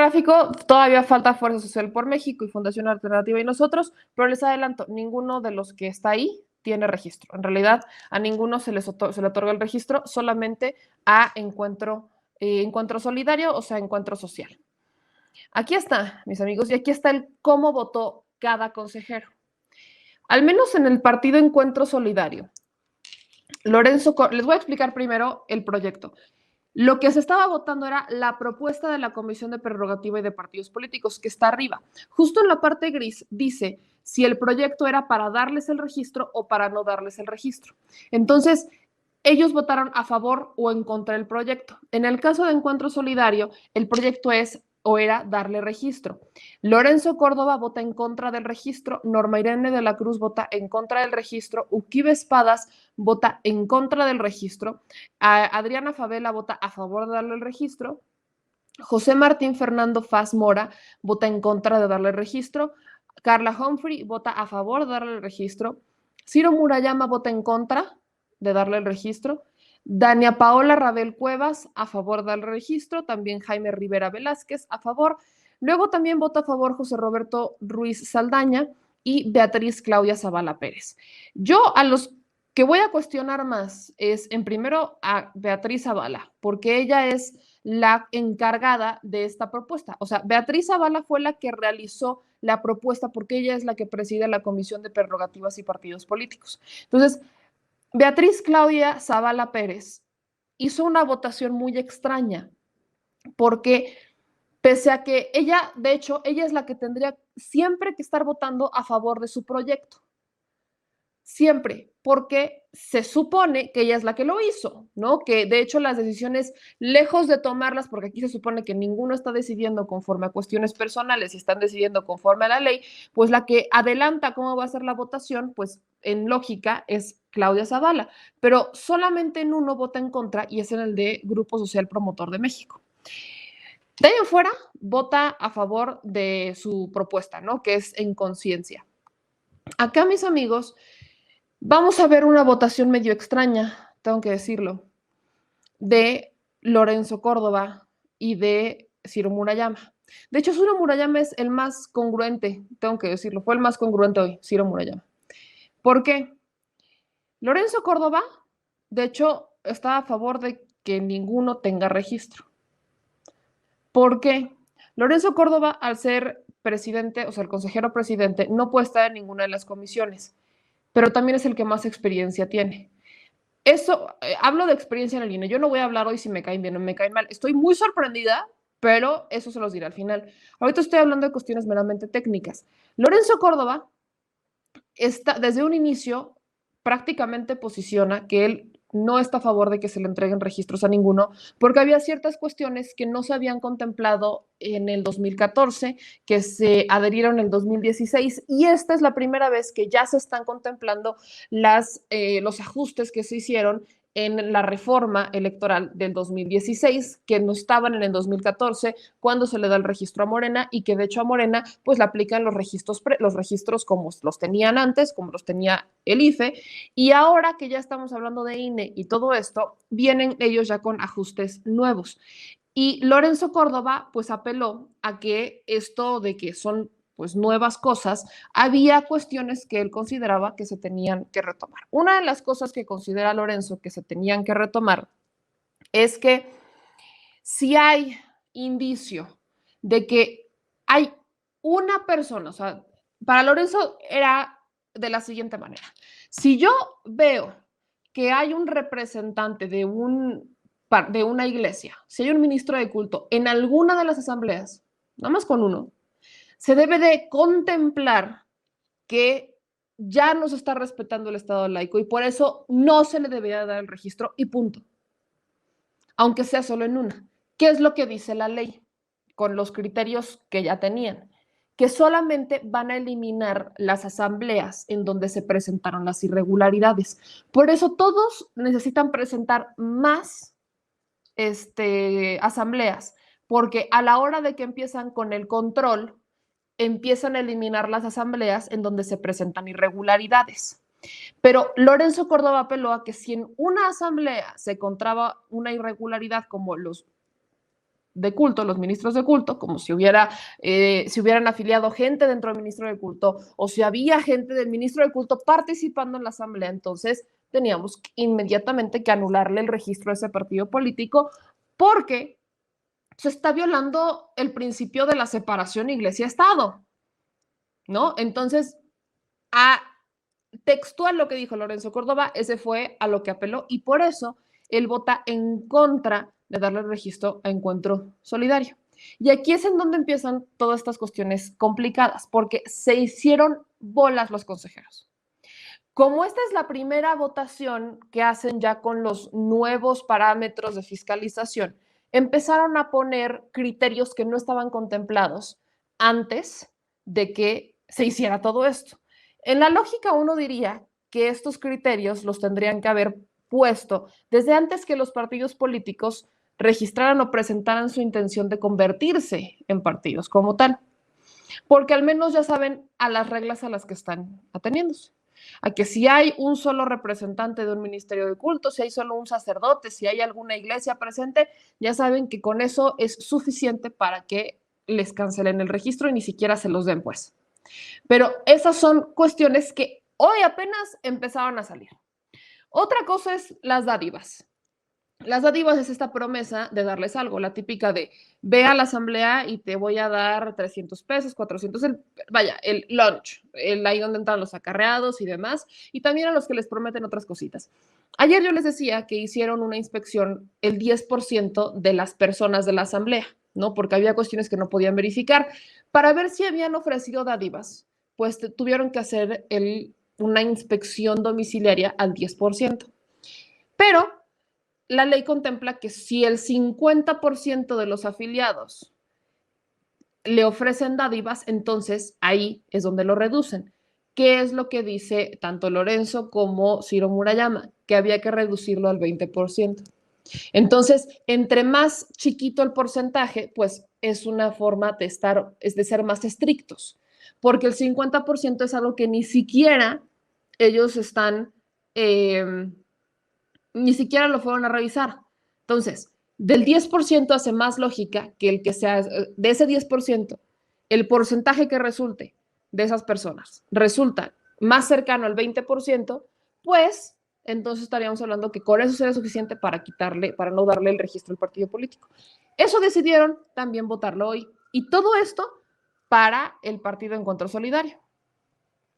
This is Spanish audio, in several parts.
gráfico, todavía falta Fuerza Social por México y Fundación Alternativa y nosotros, pero les adelanto, ninguno de los que está ahí tiene registro. En realidad, a ninguno se le otorga el registro, solamente a Encuentro Solidario, o sea, Encuentro Social. Aquí está, mis amigos, y aquí está el cómo votó cada consejero. Al menos en el partido Encuentro Solidario, les voy a explicar primero el proyecto. Lo que se estaba votando era la propuesta de la Comisión de Prerrogativa y de Partidos Políticos, que está arriba. Justo en la parte gris dice si el proyecto era para darles el registro o para no darles el registro. Entonces, ellos votaron a favor o en contra del proyecto. En el caso de Encuentro Solidario, el proyecto era darle registro. Lorenzo Córdoba vota en contra del registro, Norma Irene de la Cruz vota en contra del registro, Uquibe Espadas vota en contra del registro, Adriana Favela vota a favor de darle el registro, José Martín Fernando Faz Mora vota en contra de darle el registro, Carla Humphrey vota a favor de darle el registro, Ciro Murayama vota en contra de darle el registro, Dania Paola Rabel Cuevas a favor del registro, también Jaime Rivera Velázquez a favor, luego también vota a favor José Roberto Ruiz Saldaña y Beatriz Claudia Zavala Pérez. Yo a los que voy a cuestionar más es, en primero, a Beatriz Zavala, porque ella es la encargada de esta propuesta. O sea, Beatriz Zavala fue la que realizó la propuesta porque ella es la que preside la Comisión de Prerrogativas y Partidos Políticos. Entonces, Beatriz Claudia Zavala Pérez hizo una votación muy extraña porque pese a que ella, de hecho, ella es la que tendría siempre que estar votando a favor de su proyecto. Siempre, porque se supone que ella es la que lo hizo, ¿no? Que de hecho las decisiones, lejos de tomarlas, porque aquí se supone que ninguno está decidiendo conforme a cuestiones personales y están decidiendo conforme a la ley, pues la que adelanta cómo va a ser la votación, pues en lógica es Claudia Zavala, pero solamente en uno vota en contra y es en el de Grupo Social Promotor de México. De ahí en fuera, vota a favor de su propuesta, ¿no? Que es en conciencia. Acá, mis amigos, vamos a ver una votación medio extraña, tengo que decirlo, de Lorenzo Córdoba y de Ciro Murayama. De hecho, Ciro Murayama es el más congruente, tengo que decirlo, fue el más congruente hoy, Ciro Murayama. ¿Por qué? Lorenzo Córdoba, de hecho, está a favor de que ninguno tenga registro. ¿Por qué? Lorenzo Córdoba, al ser presidente, o sea, el consejero presidente, no puede estar en ninguna de las comisiones, pero también es el que más experiencia tiene. Eso, hablo de experiencia en el INE. Yo no voy a hablar hoy si me caen bien o me caen mal. Estoy muy sorprendida, pero eso se los diré al final. Ahorita estoy hablando de cuestiones meramente técnicas. Lorenzo Córdoba está, desde un inicio, prácticamente posiciona que él no está a favor de que se le entreguen registros a ninguno, porque había ciertas cuestiones que no se habían contemplado en el 2014, que se adherieron en el 2016, y esta es la primera vez que ya se están contemplando los ajustes que se hicieron en la reforma electoral del 2016, que no estaban en el 2014, cuando se le da el registro a Morena, y que de hecho a Morena pues le aplican los registros como los tenían antes, como los tenía el IFE, y ahora que ya estamos hablando de INE y todo esto, vienen ellos ya con ajustes nuevos. Y Lorenzo Córdoba pues apeló a que esto de que son pues nuevas cosas, había cuestiones que él consideraba que se tenían que retomar. Una de las cosas que considera Lorenzo que se tenían que retomar es que si hay indicio de que hay una persona, o sea, para Lorenzo era de la siguiente manera. Si yo veo que hay un representante de una iglesia, si hay un ministro de culto en alguna de las asambleas, nada más con uno, se debe de contemplar que ya no se está respetando el Estado laico y por eso no se le debería dar el registro y punto. Aunque sea solo en una. ¿Qué es lo que dice la ley? Con los criterios que ya tenían. Que solamente van a eliminar las asambleas en donde se presentaron las irregularidades. Por eso todos necesitan presentar más asambleas, porque a la hora de que empiezan con el control, empiezan a eliminar las asambleas en donde se presentan irregularidades. Pero Lorenzo Córdoba apeló a que si en una asamblea se encontraba una irregularidad como de culto, los ministros de culto, como si hubieran afiliado gente dentro del ministro de culto o si había gente del ministro de culto participando en la asamblea, entonces teníamos inmediatamente que anularle el registro a ese partido político porque se está violando el principio de la separación iglesia-estado, ¿no? Entonces, textual lo que dijo Lorenzo Córdoba, ese fue a lo que apeló y por eso él vota en contra de darle el registro a Encuentro Solidario. Y aquí es en donde empiezan todas estas cuestiones complicadas, porque se hicieron bolas los consejeros. Como esta es la primera votación que hacen ya con los nuevos parámetros de fiscalización, empezaron a poner criterios que no estaban contemplados antes de que se hiciera todo esto. En la lógica uno diría que estos criterios los tendrían que haber puesto desde antes que los partidos políticos registraran o presentaran su intención de convertirse en partidos como tal, porque al menos ya saben a las reglas a las que están ateniéndose. A que si hay un solo representante de un ministerio de culto, si hay solo un sacerdote, si hay alguna iglesia presente, ya saben que con eso es suficiente para que les cancelen el registro y ni siquiera se los den, pues. Pero esas son cuestiones que hoy apenas empezaron a salir. Otra cosa es las dádivas. Las dádivas es esta promesa de darles algo, la típica de ve a la asamblea y te voy a dar 300 pesos, 400, el lunch, ahí donde entran los acarreados y demás, y también a los que les prometen otras cositas. Ayer yo les decía que hicieron una inspección el 10% de las personas de la asamblea, ¿no? Porque había cuestiones que no podían verificar. Para ver si habían ofrecido dádivas, pues tuvieron que hacer una inspección domiciliaria al 10%. Pero la ley contempla que si el 50% de los afiliados le ofrecen dádivas, entonces ahí es donde lo reducen. ¿Qué es lo que dice tanto Lorenzo como Ciro Murayama? Que había que reducirlo al 20%. Entonces, entre más chiquito el porcentaje, pues es una forma de ser más estrictos, porque el 50% es algo que ni siquiera ellos están ni siquiera lo fueron a revisar. Entonces, del 10% hace más lógica que el que sea, de ese 10%, el porcentaje que resulte de esas personas resulta más cercano al 20%, pues entonces estaríamos hablando que con eso sería suficiente para no darle el registro al partido político. Eso decidieron también votarlo hoy. Y todo esto para el Partido Encuentro Solidario.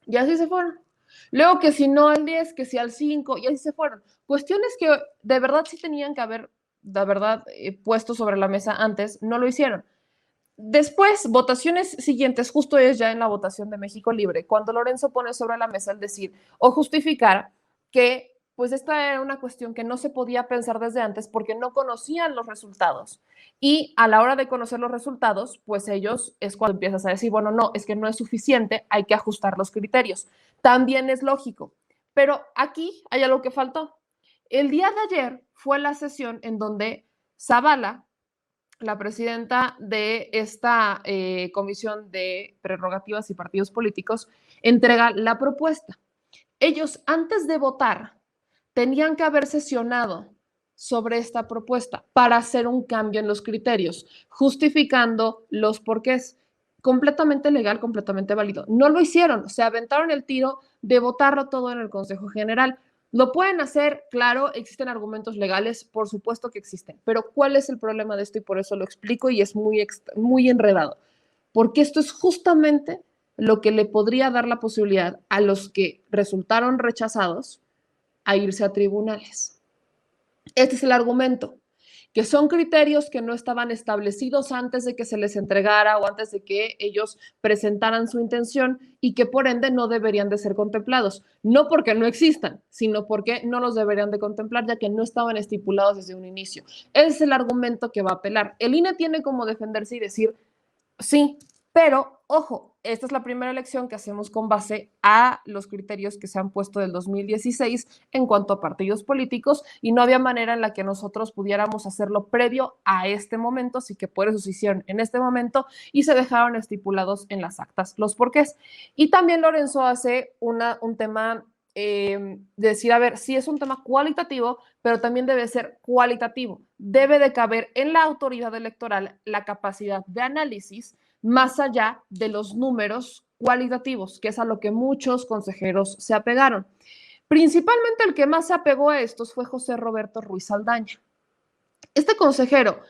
Y así se fueron. Luego que si no al 10, que si al 5, y así se fueron. Cuestiones que de verdad sí tenían que haber, de verdad, puesto sobre la mesa antes, no lo hicieron. Después, votaciones siguientes, justo es ya en la votación de México Libre, cuando Lorenzo pone sobre la mesa el decir o justificar que pues esta era una cuestión que no se podía pensar desde antes porque no conocían los resultados. Y a la hora de conocer los resultados, pues ellos es cuando empiezas a decir, bueno, no, es que no es suficiente, hay que ajustar los criterios. También es lógico. Pero aquí hay algo que faltó. El día de ayer fue la sesión en donde Zavala, la presidenta de esta Comisión de Prerrogativas y Partidos Políticos, entrega la propuesta. Ellos, antes de votar, tenían que haber sesionado sobre esta propuesta para hacer un cambio en los criterios, justificando los porqués. Completamente legal, completamente válido. No lo hicieron, se aventaron el tiro de votarlo todo en el Consejo General. Lo pueden hacer, claro, existen argumentos legales, por supuesto que existen, pero ¿cuál es el problema de esto? Y por eso lo explico y es muy enredado, porque esto es justamente lo que le podría dar la posibilidad a los que resultaron rechazados a irse a tribunales. Este es el argumento, que son criterios que no estaban establecidos antes de que se les entregara o antes de que ellos presentaran su intención y que por ende no deberían de ser contemplados. No porque no existan, sino porque no los deberían de contemplar ya que no estaban estipulados desde un inicio. Ese es el argumento que va a apelar. El INE tiene como defenderse y decir, sí, pero ojo, esta es la primera elección que hacemos con base a los criterios que se han puesto del 2016 en cuanto a partidos políticos y no había manera en la que nosotros pudiéramos hacerlo previo a este momento, así que por eso se hicieron en este momento y se dejaron estipulados en las actas los porqués. Y también Lorenzo hace un tema decir, a ver, sí es un tema cualitativo, pero también debe ser cualitativo. Debe de caber en la autoridad electoral la capacidad de análisis más allá de los números cualitativos, que es a lo que muchos consejeros se apegaron. Principalmente el que más se apegó a estos fue José Roberto Ruiz Saldaña. Este consejero,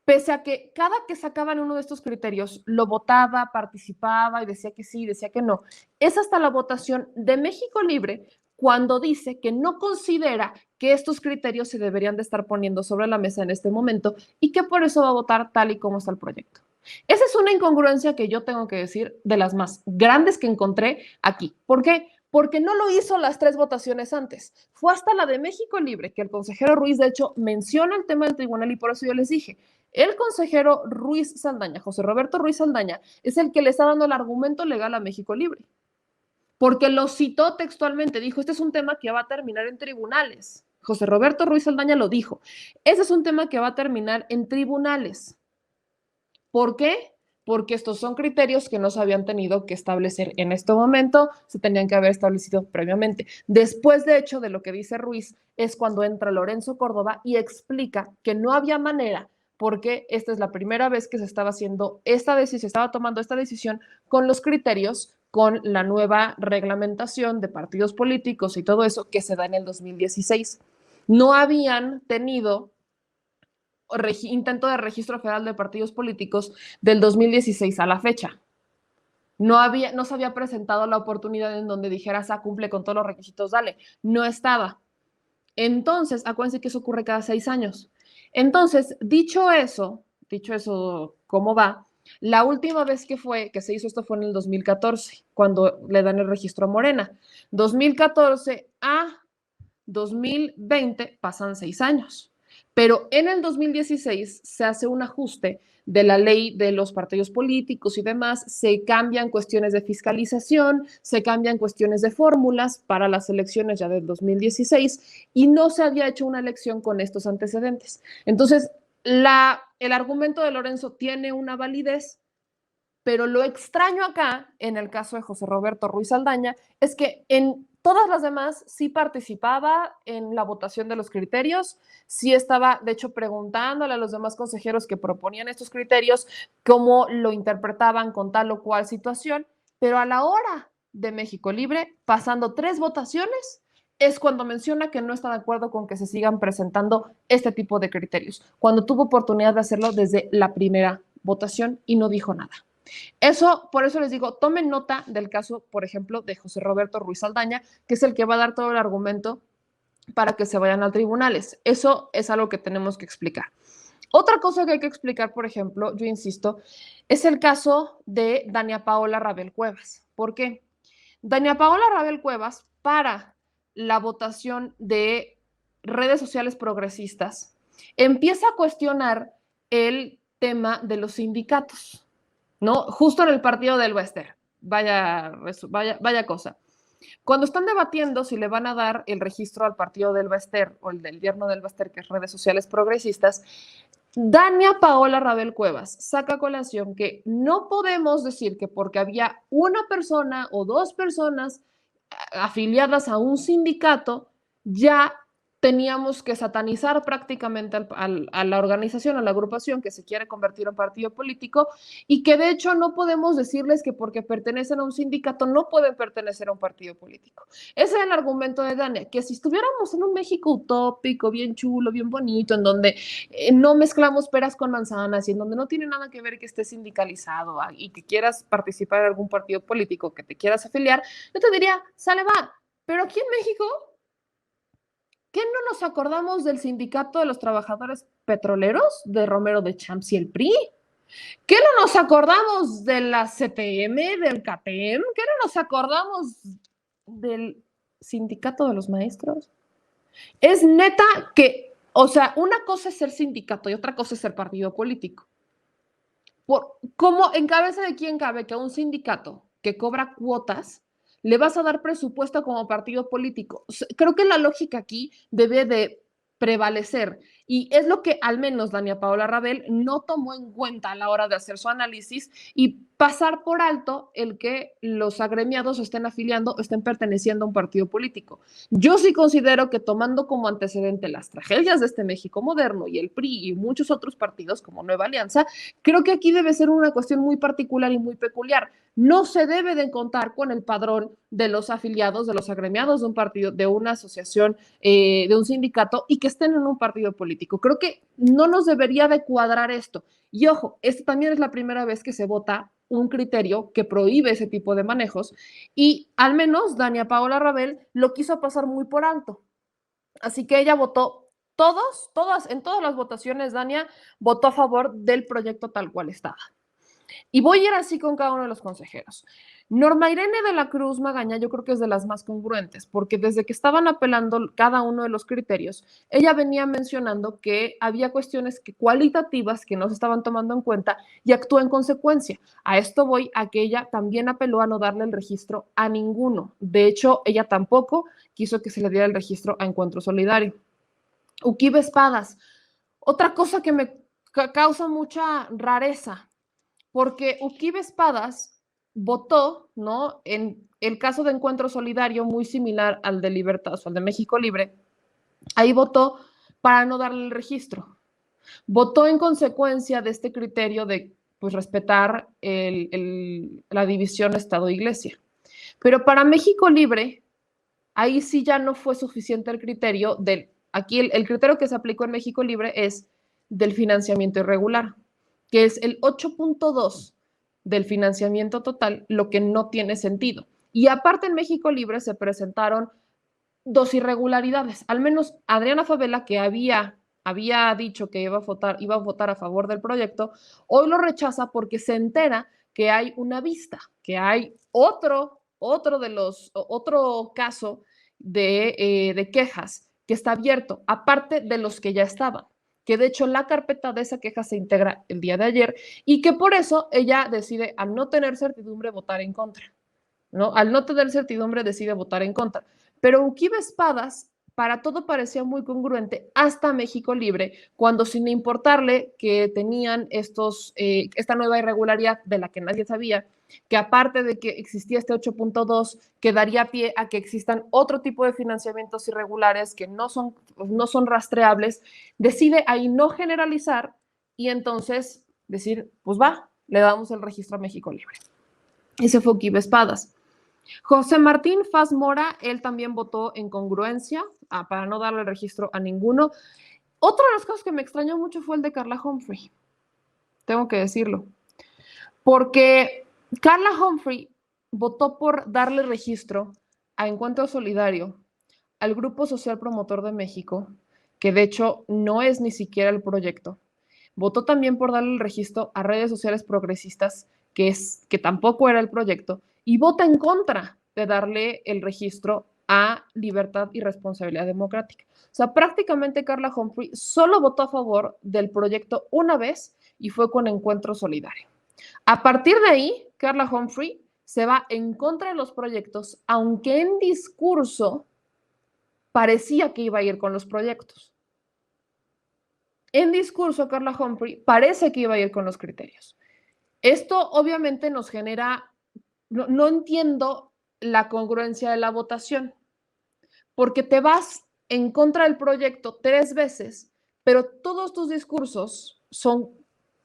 pese a que cada que sacaban uno de estos criterios lo votaba, participaba y decía que sí, decía que no, es hasta la votación de México Libre cuando dice que no considera que estos criterios se deberían de estar poniendo sobre la mesa en este momento y que por eso va a votar tal y como está el proyecto. Esa es una incongruencia que yo tengo que decir de las más grandes que encontré aquí. ¿Por qué? Porque no lo hizo las 3 votaciones antes. Fue hasta la de México Libre, que el consejero Ruiz, de hecho, menciona el tema del tribunal y por eso yo les dije, el consejero Ruiz Saldaña, José Roberto Ruiz Saldaña, es el que le está dando el argumento legal a México Libre. Porque lo citó textualmente, dijo, este es un tema que va a terminar en tribunales. José Roberto Ruiz Saldaña lo dijo. Ese es un tema que va a terminar en tribunales. ¿Por qué? Porque estos son criterios que no se habían tenido que establecer en este momento, se tenían que haber establecido previamente. Después, de hecho, de lo que dice Ruiz, es cuando entra Lorenzo Córdoba y explica que no había manera, porque esta es la primera vez que se estaba haciendo esta decisión, se estaba tomando esta decisión con los criterios, con la nueva reglamentación de partidos políticos y todo eso que se da en el 2016. No habían tenido intento de registro federal de partidos políticos del 2016 a la fecha. No se había presentado la oportunidad en donde dijeras, cumple con todos los requisitos, dale. No estaba. Entonces, acuérdense que eso ocurre cada 6 años. Entonces, dicho eso, ¿cómo va? La última vez que se hizo esto fue en el 2014, cuando le dan el registro a Morena. 2014 a 2020 pasan 6 años. Pero en el 2016 se hace un ajuste de la ley de los partidos políticos y demás, se cambian cuestiones de fiscalización, se cambian cuestiones de fórmulas para las elecciones ya del 2016 y no se había hecho una elección con estos antecedentes. Entonces, el argumento de Lorenzo tiene una validez, pero lo extraño acá, en el caso de José Roberto Ruiz Saldaña, es que en todas las demás sí participaba en la votación de los criterios, sí estaba, de hecho, preguntándole a los demás consejeros que proponían estos criterios cómo lo interpretaban con tal o cual situación, pero a la hora de México Libre, pasando 3 votaciones, es cuando menciona que no está de acuerdo con que se sigan presentando este tipo de criterios, cuando tuvo oportunidad de hacerlo desde la primera votación y no dijo nada. Eso, por eso les digo, tomen nota del caso, por ejemplo, de José Roberto Ruiz Saldaña, que es el que va a dar todo el argumento para que se vayan a tribunales. Eso es algo que tenemos que explicar. Otra cosa que hay que explicar, por ejemplo, yo insisto, es el caso de Dania Paola Rabel Cuevas. ¿Por qué? Dania Paola Rabel Cuevas, para la votación de redes sociales progresistas, empieza a cuestionar el tema de los sindicatos. ¿No? Justo en el partido del Bester. Vaya cosa. Cuando están debatiendo si le van a dar el registro al partido del Bester o el del yerno del Bester, que es redes sociales progresistas, Dania Paola Rabel Cuevas saca a colación que no podemos decir que porque había una persona o 2 personas afiliadas a un sindicato, ya teníamos que satanizar prácticamente a la organización, a la agrupación que se quiere convertir en partido político y que de hecho no podemos decirles que porque pertenecen a un sindicato no pueden pertenecer a un partido político. Ese es el argumento de Dania, que si estuviéramos en un México utópico, bien chulo, bien bonito, en donde no mezclamos peras con manzanas y en donde no tiene nada que ver que estés sindicalizado y que quieras participar en algún partido político, que te quieras afiliar, yo te diría, sale, va. Pero aquí en México, ¿qué no nos acordamos del Sindicato de los Trabajadores Petroleros de Romero de Champs y el PRI? ¿Qué no nos acordamos de la CTM, del CATEM? ¿Qué no nos acordamos del Sindicato de los Maestros? Es neta que, o sea, una cosa es ser sindicato y otra cosa es ser partido político. ¿En cabeza de quién cabe que a un sindicato que cobra cuotas le vas a dar presupuesto como partido político? Creo que la lógica aquí debe de prevalecer Y es lo que al menos Dania Paola Rabel no tomó en cuenta a la hora de hacer su análisis y pasar por alto el que los agremiados estén afiliando o estén perteneciendo a un partido político. Yo sí considero que tomando como antecedente las tragedias de este México moderno y el PRI y muchos otros partidos como Nueva Alianza, creo que aquí debe ser una cuestión muy particular y muy peculiar. No se debe de contar con el padrón de los afiliados, de los agremiados de un partido, de una asociación, de un sindicato y que estén en un partido político. Creo que no nos debería de cuadrar esto. Y ojo, esta también es la primera vez que se vota un criterio que prohíbe ese tipo de manejos y al menos Dania Paola Rabel lo quiso pasar muy por alto. Así que ella votó en todas las votaciones, Dania votó a favor del proyecto tal cual estaba. Y voy a ir así con cada uno de los consejeros. Norma Irene de la Cruz Magaña yo creo que es de las más congruentes, porque desde que estaban apelando cada uno de los criterios, ella venía mencionando que había cuestiones cualitativas que no se estaban tomando en cuenta y actuó en consecuencia. A esto voy a que ella también apeló a no darle el registro a ninguno. De hecho, ella tampoco quiso que se le diera el registro a Encuentro Solidario. Uquibe Espadas, otra cosa que me causa mucha rareza, porque Uquibe Espadas votó, ¿no? En el caso de Encuentro Solidario, muy similar al de Libertad, o sea, al de México Libre, ahí votó para no darle el registro. Votó en consecuencia de este criterio de pues, respetar la división Estado-Iglesia. Pero para México Libre, ahí sí ya no fue suficiente el criterio del, aquí el criterio que se aplicó en México Libre es del financiamiento irregular, que es el 8.2 del financiamiento total, lo que no tiene sentido. Y aparte en México Libre se presentaron dos irregularidades. Al menos Adriana Favela, que había dicho que iba a votar a favor del proyecto, hoy lo rechaza porque se entera que hay una vista, que hay otro caso de quejas que está abierto, aparte de los que ya estaban, que de hecho la carpeta de esa queja se integra el día de ayer y que por eso ella decide, al no tener certidumbre, votar en contra, ¿no? Al no tener certidumbre, decide votar en contra. Pero Uquibe Espadas, para todo parecía muy congruente hasta México Libre, cuando sin importarle que tenían esta nueva irregularidad de la que nadie sabía, que aparte de que existía este 8.2, que daría pie a que existan otro tipo de financiamientos irregulares que no son rastreables, decide ahí no generalizar y entonces decir, pues va, le damos el registro a México Libre. Ese fue Uquibe Espadas. José Martín Faz Mora, él también votó en congruencia para no darle el registro a ninguno. Otra de las cosas que me extrañó mucho fue el de Carla Humphrey, tengo que decirlo, porque Carla Humphrey votó por darle registro a Encuentro Solidario, al Grupo Social Promotor de México, que de hecho no es ni siquiera el proyecto. Votó también por darle el registro a redes sociales progresistas, que tampoco era el proyecto, y vota en contra de darle el registro a Libertad y Responsabilidad Democrática. O sea, prácticamente Carla Humphrey solo votó a favor del proyecto una vez y fue con Encuentro Solidario. A partir de ahí, Carla Humphrey se va en contra de los proyectos, aunque en discurso parecía que iba a ir con los proyectos. En discurso, Carla Humphrey parece que iba a ir con los criterios. Esto obviamente nos genera, no entiendo la congruencia de la votación, porque te vas en contra del proyecto 3 veces, pero todos tus discursos son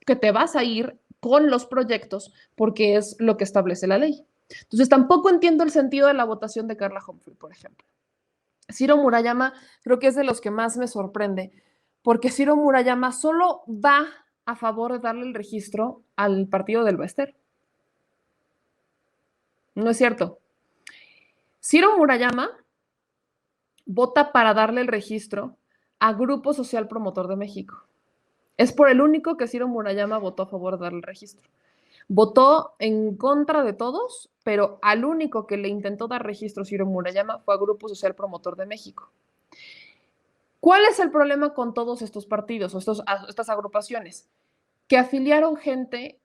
que te vas a ir con los proyectos porque es lo que establece la ley. Entonces tampoco entiendo el sentido de la votación de Carla Humphrey, por ejemplo. Ciro Murayama creo que es de los que más me sorprende, porque Ciro Murayama solo va a favor de darle el registro al partido del Bester. No es cierto. Ciro Murayama vota para darle el registro a Grupo Social Promotor de México. Es por el único que Ciro Murayama votó a favor de darle el registro. Votó en contra de todos, pero al único que le intentó dar registro Ciro Murayama fue a Grupo Social Promotor de México. ¿Cuál es el problema con todos estos partidos o estas agrupaciones? Que afiliaron gente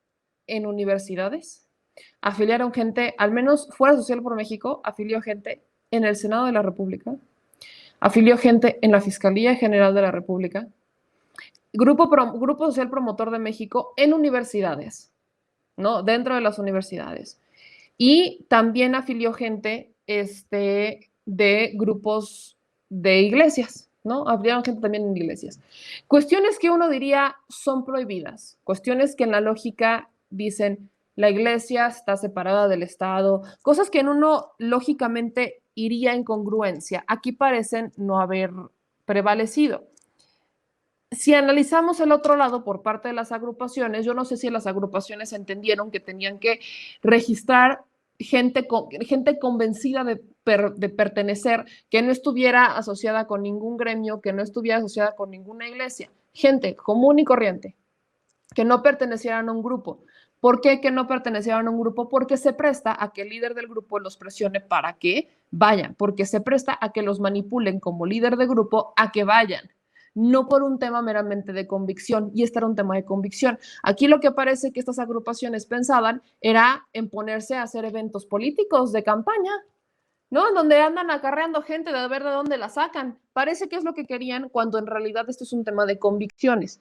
en universidades, afiliaron gente, al menos fuera Social por México, afilió gente en el Senado de la República, afilió gente en la Fiscalía General de la República, Grupo Social Promotor de México en universidades, ¿no? Dentro de las universidades. Y también afilió gente de grupos de iglesias, ¿no? Afiliaron gente también en iglesias. Cuestiones que uno diría son prohibidas, cuestiones que en la lógica dicen la iglesia está separada del Estado, cosas que en uno lógicamente iría en congruencia. Aquí parecen no haber prevalecido. Si analizamos el otro lado por parte de las agrupaciones, yo no sé si las agrupaciones entendieron que tenían que registrar gente convencida de pertenecer, que no estuviera asociada con ningún gremio, que no estuviera asociada con ninguna iglesia, gente común y corriente, que no pertenecieran a un grupo. ¿Por qué que no pertenecieran a un grupo? Porque se presta a que el líder del grupo los presione para que vayan, porque se presta a que los manipulen como líder de grupo a que vayan, no por un tema meramente de convicción, y este era un tema de convicción. Aquí lo que parece que estas agrupaciones pensaban era en ponerse a hacer eventos políticos de campaña, ¿no? En donde andan acarreando gente de ver de dónde la sacan. Parece que es lo que querían, cuando en realidad esto es un tema de convicciones.